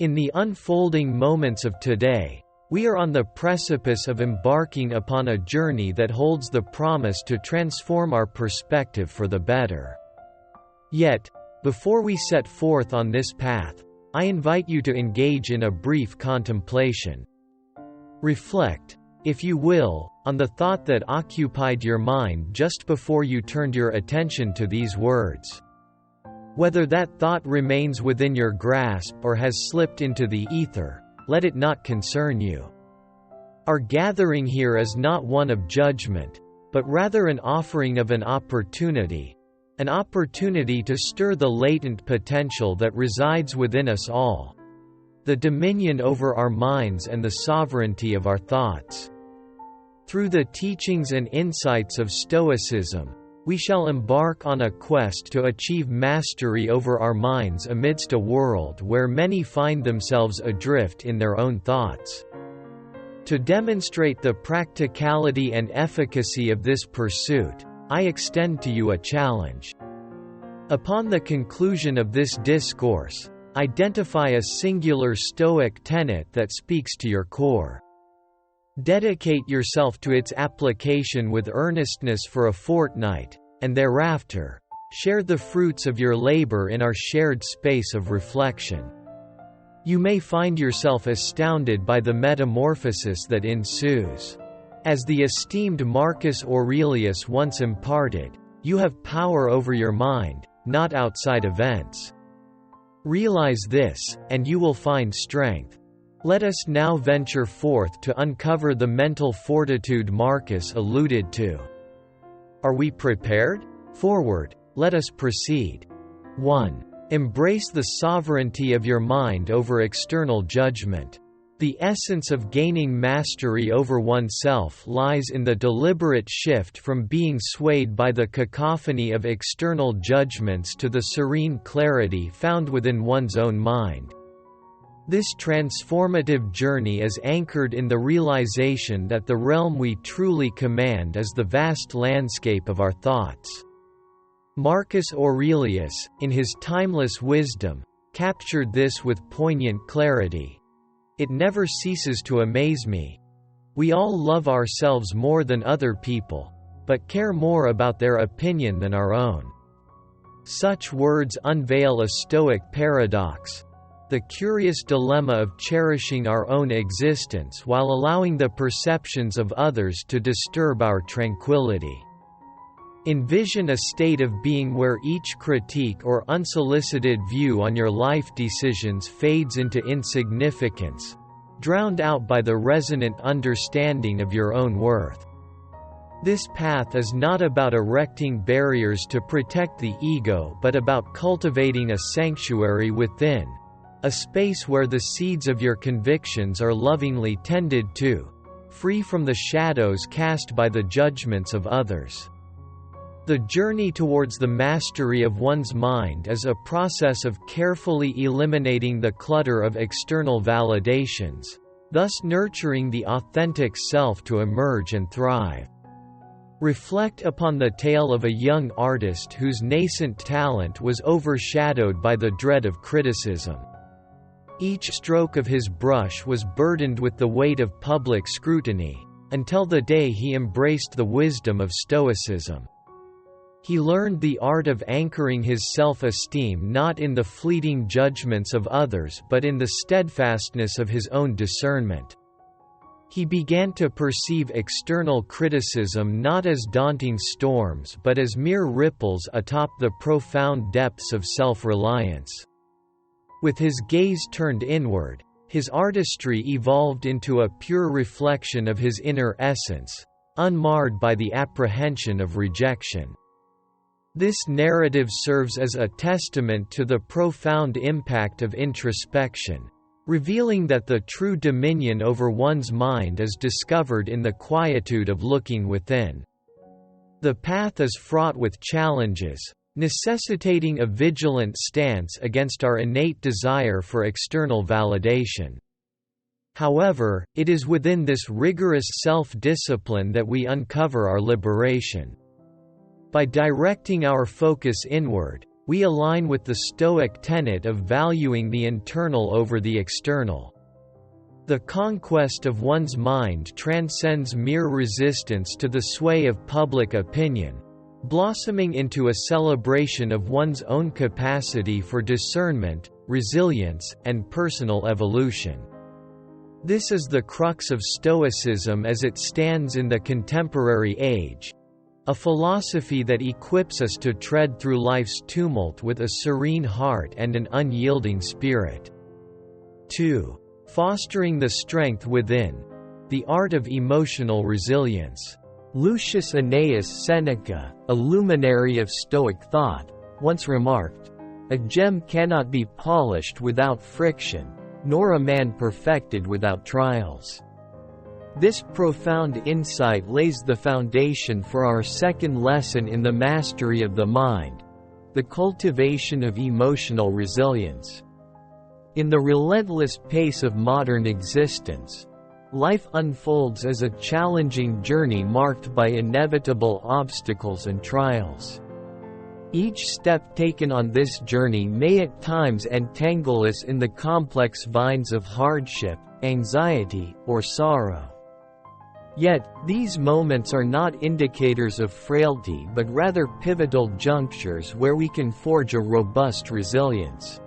In the unfolding moments of today, we are on the precipice of embarking upon a journey that holds the promise to transform our perspective for the better. Yet, before we set forth on this path, I invite you to engage in a brief contemplation. Reflect, if you will, on the thought that occupied your mind just before you turned your attention to these words. Whether that thought remains within your grasp or has slipped into the ether, let it not concern you. Our gathering here is not one of judgment, but rather an offering of an opportunity to stir the latent potential that resides within us all, the dominion over our minds and the sovereignty of our thoughts. Through the teachings and insights of Stoicism, we shall embark on a quest to achieve mastery over our minds amidst a world where many find themselves adrift in their own thoughts. To demonstrate the practicality and efficacy of this pursuit, I extend to you a challenge. Upon the conclusion of this discourse, identify a singular Stoic tenet that speaks to your core. Dedicate yourself to its application with earnestness for a fortnight, and thereafter, share the fruits of your labor in our shared space of reflection. You may find yourself astounded by the metamorphosis that ensues. As the esteemed Marcus Aurelius once imparted, you have power over your mind, not outside events. Realize this, and you will find strength. Let us now venture forth to uncover the mental fortitude Marcus alluded to. Are we prepared? Forward, let us proceed. 1. Embrace the sovereignty of your mind over external judgment. The essence of gaining mastery over oneself lies in the deliberate shift from being swayed by the cacophony of external judgments to the serene clarity found within one's own mind. This transformative journey is anchored in the realization that the realm we truly command is the vast landscape of our thoughts. Marcus Aurelius, in his timeless wisdom, captured this with poignant clarity. It never ceases to amaze me. We all love ourselves more than other people, but care more about their opinion than our own. Such words unveil a Stoic paradox. The curious dilemma of cherishing our own existence while allowing the perceptions of others to disturb our tranquility. Envision a state of being where each critique or unsolicited view on your life decisions fades into insignificance, drowned out by the resonant understanding of your own worth. This path is not about erecting barriers to protect the ego but about cultivating a sanctuary within, a space where the seeds of your convictions are lovingly tended to, free from the shadows cast by the judgments of others. The journey towards the mastery of one's mind is a process of carefully eliminating the clutter of external validations, thus nurturing the authentic self to emerge and thrive. Reflect upon the tale of a young artist whose nascent talent was overshadowed by the dread of criticism. Each stroke of his brush was burdened with the weight of public scrutiny, until the day he embraced the wisdom of Stoicism. He learned the art of anchoring his self-esteem not in the fleeting judgments of others but in the steadfastness of his own discernment. He began to perceive external criticism not as daunting storms but as mere ripples atop the profound depths of self-reliance. With his gaze turned inward, his artistry evolved into a pure reflection of his inner essence, unmarred by the apprehension of rejection. This narrative serves as a testament to the profound impact of introspection, revealing that the true dominion over one's mind is discovered in the quietude of looking within. The path is fraught with challenges, necessitating a vigilant stance against our innate desire for external validation. However, it is within this rigorous self-discipline that we uncover our liberation. By directing our focus inward, we align with the Stoic tenet of valuing the internal over the external. The conquest of one's mind transcends mere resistance to the sway of public opinion, blossoming into a celebration of one's own capacity for discernment, resilience, and personal evolution. This is the crux of Stoicism as it stands in the contemporary age, a philosophy that equips us to tread through life's tumult with a serene heart and an unyielding spirit. 2. Fostering the strength within. The art of emotional resilience. Lucius Annaeus Seneca, a luminary of Stoic thought, once remarked, "A gem cannot be polished without friction, nor a man perfected without trials." This profound insight lays the foundation for our second lesson in the mastery of the mind, the cultivation of emotional resilience. In the relentless pace of modern existence, life unfolds as a challenging journey marked by inevitable obstacles and trials. Each step taken on this journey may at times entangle us in the complex vines of hardship, anxiety, or sorrow. Yet, these moments are not indicators of frailty but rather pivotal junctures where we can forge a robust resilience.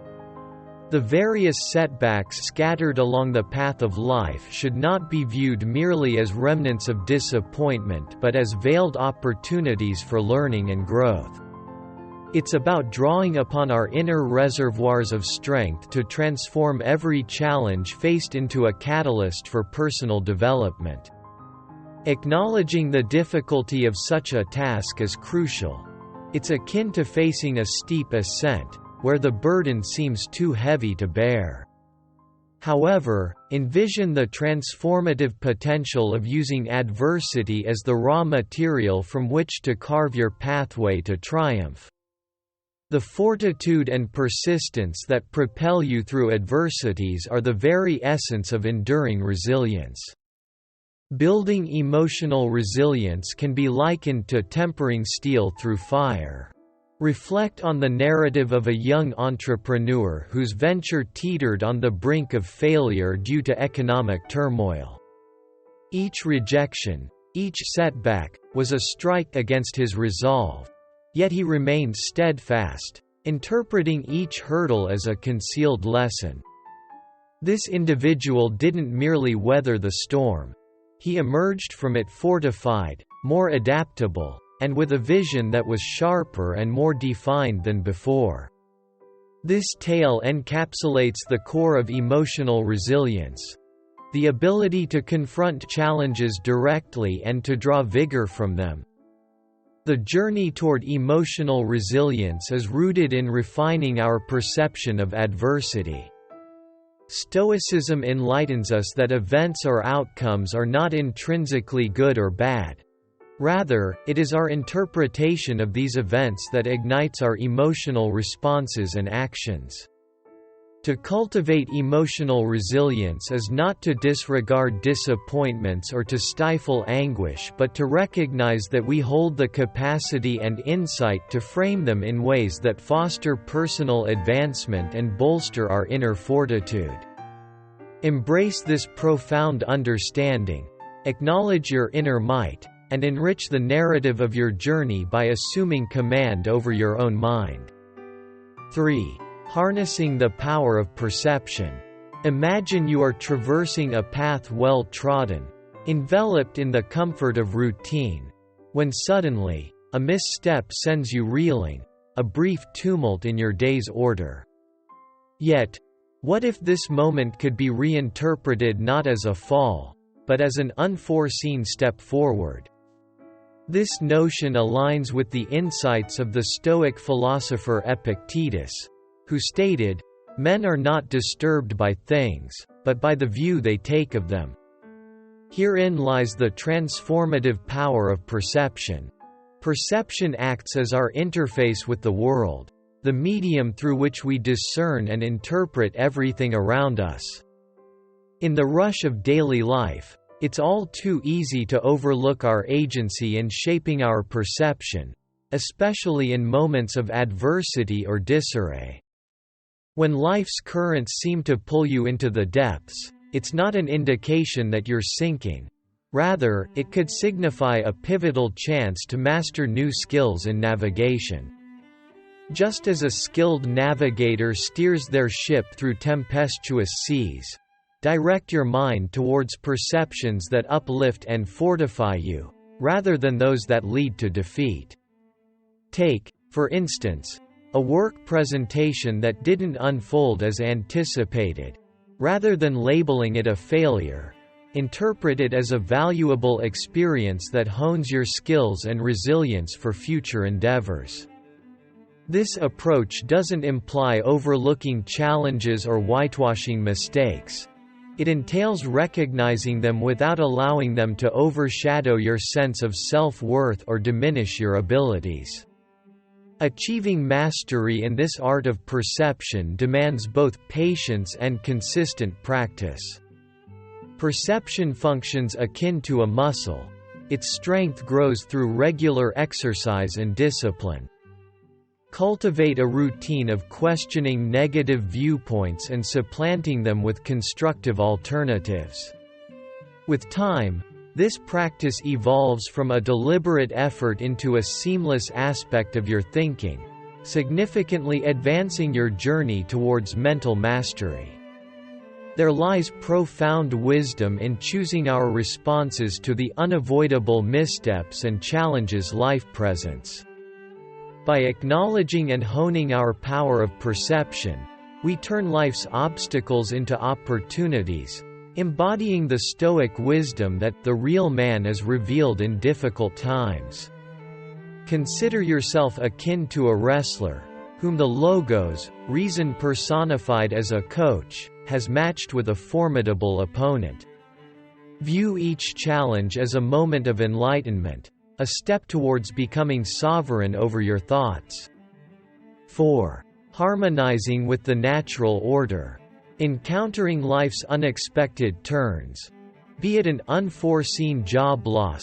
The various setbacks scattered along the path of life should not be viewed merely as remnants of disappointment but as veiled opportunities for learning and growth. It's about drawing upon our inner reservoirs of strength to transform every challenge faced into a catalyst for personal development. Acknowledging the difficulty of such a task is crucial. It's akin to facing a steep ascent, where the burden seems too heavy to bear. However, envision the transformative potential of using adversity as the raw material from which to carve your pathway to triumph. The fortitude and persistence that propel you through adversities are the very essence of enduring resilience. Building emotional resilience can be likened to tempering steel through fire. Reflect on the narrative of a young entrepreneur whose venture teetered on the brink of failure due to economic turmoil. Each rejection, each setback, was a strike against his resolve. Yet he remained steadfast, interpreting each hurdle as a concealed lesson. This individual didn't merely weather the storm. He emerged from it fortified, more adaptable, and with a vision that was sharper and more defined than before. This tale encapsulates the core of emotional resilience: the ability to confront challenges directly and to draw vigor from them. The journey toward emotional resilience is rooted in refining our perception of adversity. Stoicism enlightens us that events or outcomes are not intrinsically good or bad. Rather, it is our interpretation of these events that ignites our emotional responses and actions. To cultivate emotional resilience is not to disregard disappointments or to stifle anguish but to recognize that we hold the capacity and insight to frame them in ways that foster personal advancement and bolster our inner fortitude. Embrace this profound understanding, acknowledge your inner might, and enrich the narrative of your journey by assuming command over your own mind. 3. Harnessing the power of perception. Imagine you are traversing a path well trodden, enveloped in the comfort of routine, when suddenly, a misstep sends you reeling, a brief tumult in your day's order. Yet, what if this moment could be reinterpreted not as a fall, but as an unforeseen step forward? This notion aligns with the insights of the Stoic philosopher Epictetus, who stated, "Men are not disturbed by things, but by the view they take of them." Herein lies the transformative power of perception. Perception acts as our interface with the world, the medium through which we discern and interpret everything around us. In the rush of daily life, it's all too easy to overlook our agency in shaping our perception, especially in moments of adversity or disarray. When life's currents seem to pull you into the depths, it's not an indication that you're sinking. Rather, it could signify a pivotal chance to master new skills in navigation. Just as a skilled navigator steers their ship through tempestuous seas, direct your mind towards perceptions that uplift and fortify you, rather than those that lead to defeat. Take, for instance, a work presentation that didn't unfold as anticipated. Rather than labeling it a failure, interpret it as a valuable experience that hones your skills and resilience for future endeavors. This approach doesn't imply overlooking challenges or whitewashing mistakes. It entails recognizing them without allowing them to overshadow your sense of self-worth or diminish your abilities. Achieving mastery in this art of perception demands both patience and consistent practice. Perception functions akin to a muscle. Its strength grows through regular exercise and discipline. Cultivate a routine of questioning negative viewpoints and supplanting them with constructive alternatives. With time, this practice evolves from a deliberate effort into a seamless aspect of your thinking, significantly advancing your journey towards mental mastery. There lies profound wisdom in choosing our responses to the unavoidable missteps and challenges life presents. By acknowledging and honing our power of perception, we turn life's obstacles into opportunities, embodying the Stoic wisdom that the real man is revealed in difficult times. Consider yourself akin to a wrestler, whom the logos, reason personified as a coach, has matched with a formidable opponent. View each challenge as a moment of enlightenment, a step towards becoming sovereign over your thoughts. 4. Harmonizing with the natural order. Encountering life's unexpected turns, be it an unforeseen job loss,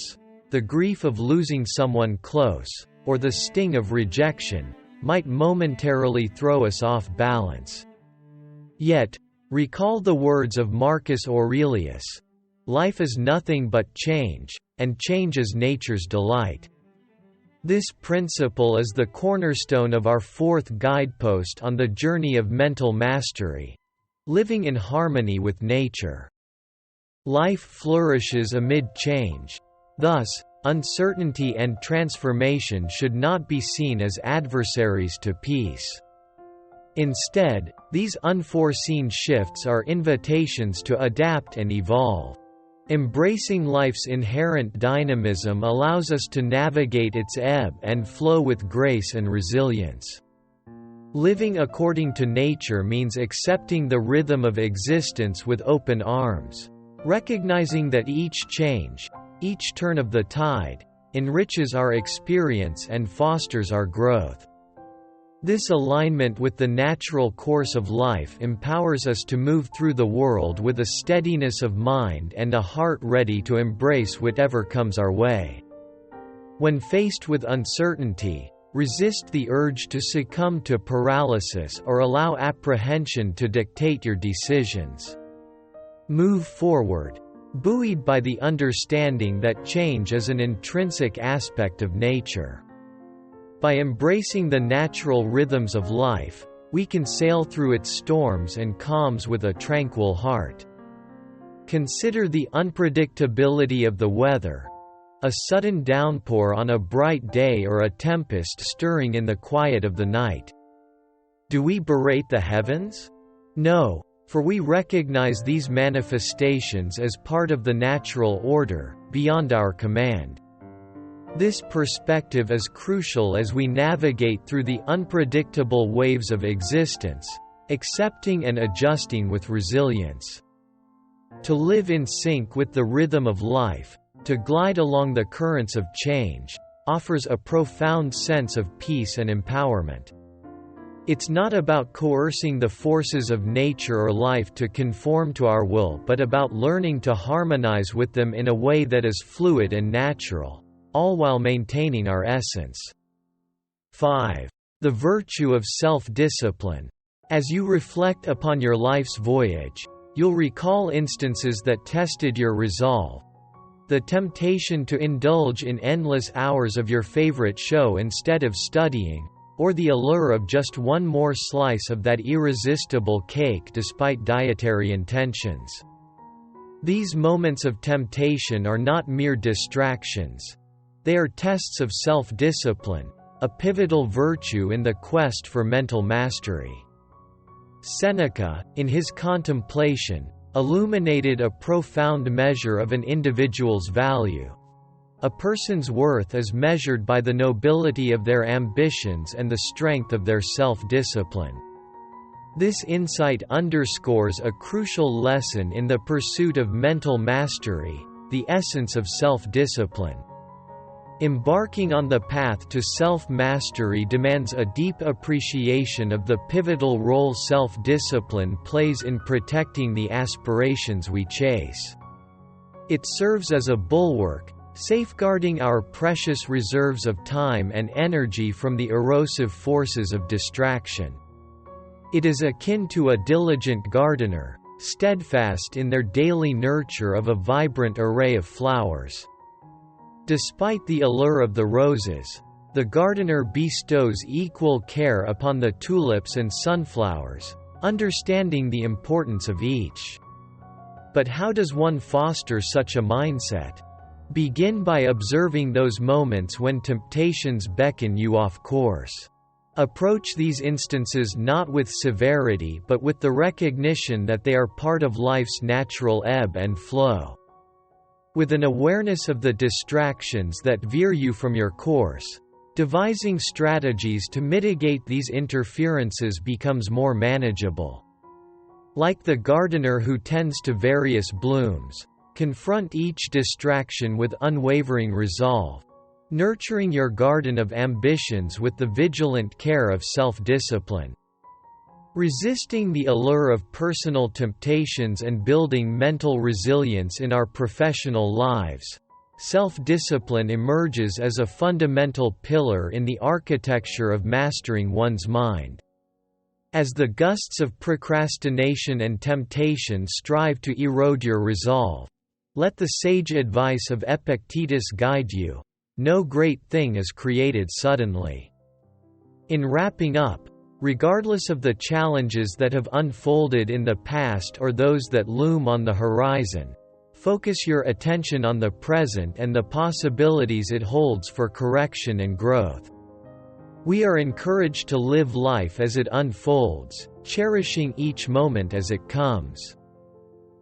the grief of losing someone close, or the sting of rejection, might momentarily throw us off balance. Yet, recall the words of Marcus Aurelius: "Life is nothing but change, and change is nature's delight." This principle is the cornerstone of our fourth guidepost on the journey of mental mastery: living in harmony with nature. Life flourishes amid change. Thus, uncertainty and transformation should not be seen as adversaries to peace. Instead, these unforeseen shifts are invitations to adapt and evolve. Embracing life's inherent dynamism allows us to navigate its ebb and flow with grace and resilience. Living according to nature means accepting the rhythm of existence with open arms, recognizing that each change, each turn of the tide, enriches our experience and fosters our growth. This alignment with the natural course of life empowers us to move through the world with a steadiness of mind and a heart ready to embrace whatever comes our way. When faced with uncertainty, resist the urge to succumb to paralysis or allow apprehension to dictate your decisions. Move forward, buoyed by the understanding that change is an intrinsic aspect of nature. By embracing the natural rhythms of life, we can sail through its storms and calms with a tranquil heart. Consider the unpredictability of the weather: a sudden downpour on a bright day or a tempest stirring in the quiet of the night. Do we berate the heavens? No, for we recognize these manifestations as part of the natural order, beyond our command. This perspective is crucial as we navigate through the unpredictable waves of existence, accepting and adjusting with resilience. To live in sync with the rhythm of life, to glide along the currents of change, offers a profound sense of peace and empowerment. It's not about coercing the forces of nature or life to conform to our will, but about learning to harmonize with them in a way that is fluid and natural, all while maintaining our essence. 5. The virtue of self-discipline. As you reflect upon your life's voyage, you'll recall instances that tested your resolve. The temptation to indulge in endless hours of your favorite show instead of studying, or the allure of just one more slice of that irresistible cake despite dietary intentions. These moments of temptation are not mere distractions. They are tests of self-discipline, a pivotal virtue in the quest for mental mastery. Seneca, in his Contemplation, illuminated a profound measure of an individual's value. A person's worth is measured by the nobility of their ambitions and the strength of their self-discipline. This insight underscores a crucial lesson in the pursuit of mental mastery, the essence of self-discipline. Embarking on the path to self-mastery demands a deep appreciation of the pivotal role self-discipline plays in protecting the aspirations we chase. It serves as a bulwark, safeguarding our precious reserves of time and energy from the erosive forces of distraction. It is akin to a diligent gardener, steadfast in their daily nurture of a vibrant array of flowers. Despite the allure of the roses, the gardener bestows equal care upon the tulips and sunflowers, understanding the importance of each. But how does one foster such a mindset? Begin by observing those moments when temptations beckon you off course. Approach these instances not with severity but with the recognition that they are part of life's natural ebb and flow. With an awareness of the distractions that veer you from your course, devising strategies to mitigate these interferences becomes more manageable. Like the gardener who tends to various blooms, confront each distraction with unwavering resolve, nurturing your garden of ambitions with the vigilant care of self-discipline. Resisting the allure of personal temptations and building mental resilience in our professional lives, self-discipline emerges as a fundamental pillar in the architecture of mastering one's mind. As the gusts of procrastination and temptation strive to erode your resolve, let the sage advice of Epictetus guide you: no great thing is created suddenly. In wrapping up, regardless of the challenges that have unfolded in the past or those that loom on the horizon, focus your attention on the present and the possibilities it holds for correction and growth. We are encouraged to live life as it unfolds, cherishing each moment as it comes.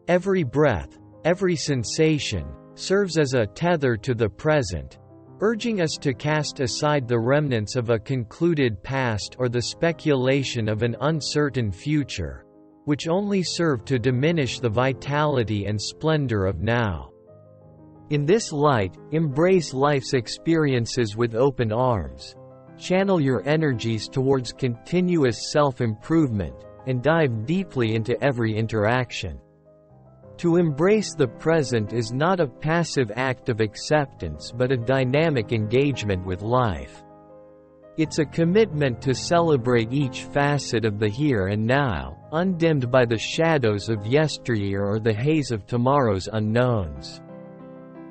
Every breath, every sensation, serves as a tether to the present, urging us to cast aside the remnants of a concluded past or the speculation of an uncertain future, which only serve to diminish the vitality and splendor of now. In this light, embrace life's experiences with open arms. Channel your energies towards continuous self-improvement, and dive deeply into every interaction. To embrace the present is not a passive act of acceptance but a dynamic engagement with life. It's a commitment to celebrate each facet of the here and now, undimmed by the shadows of yesteryear or the haze of tomorrow's unknowns.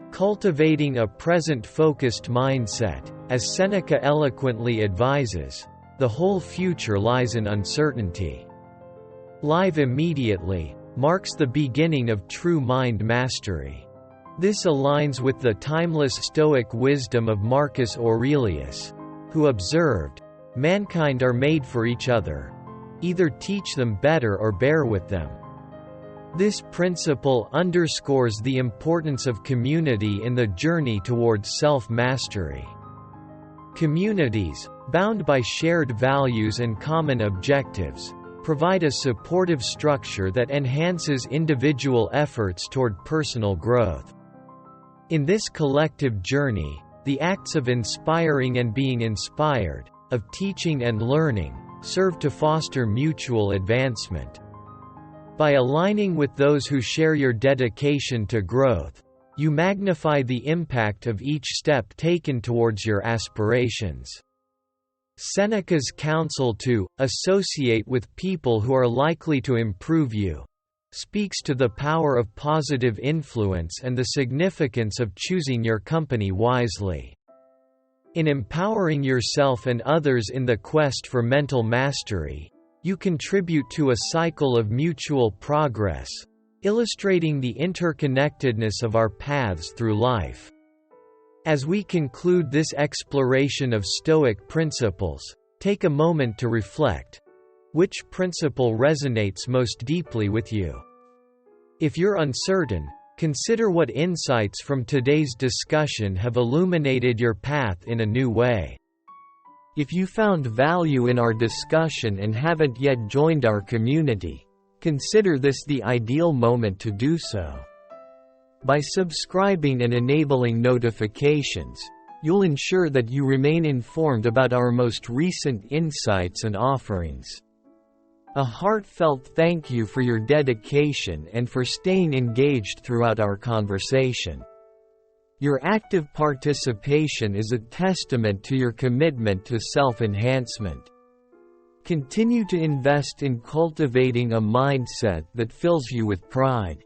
Cultivating a present-focused mindset, as Seneca eloquently advises, the whole future lies in uncertainty. Live immediately marks the beginning of true mind mastery. This aligns with the timeless Stoic wisdom of Marcus Aurelius, who observed, "Mankind are made for each other. Either teach them better or bear with them." This principle underscores the importance of community in the journey towards self-mastery. Communities, bound by shared values and common objectives, provide a supportive structure that enhances individual efforts toward personal growth. In this collective journey, the acts of inspiring and being inspired, of teaching and learning, serve to foster mutual advancement. By aligning with those who share your dedication to growth, you magnify the impact of each step taken towards your aspirations. Seneca's counsel to associate with people who are likely to improve you speaks to the power of positive influence and the significance of choosing your company wisely. In empowering yourself and others in the quest for mental mastery, you contribute to a cycle of mutual progress, illustrating the interconnectedness of our paths through life. As we conclude this exploration of Stoic principles, take a moment to reflect. Which principle resonates most deeply with you? If you're uncertain, consider what insights from today's discussion have illuminated your path in a new way. If you found value in our discussion and haven't yet joined our community, consider this the ideal moment to do so. By subscribing and enabling notifications, you'll ensure that you remain informed about our most recent insights and offerings. A heartfelt thank you for your dedication and for staying engaged throughout our conversation. Your active participation is a testament to your commitment to self-enhancement. Continue to invest in cultivating a mindset that fills you with pride.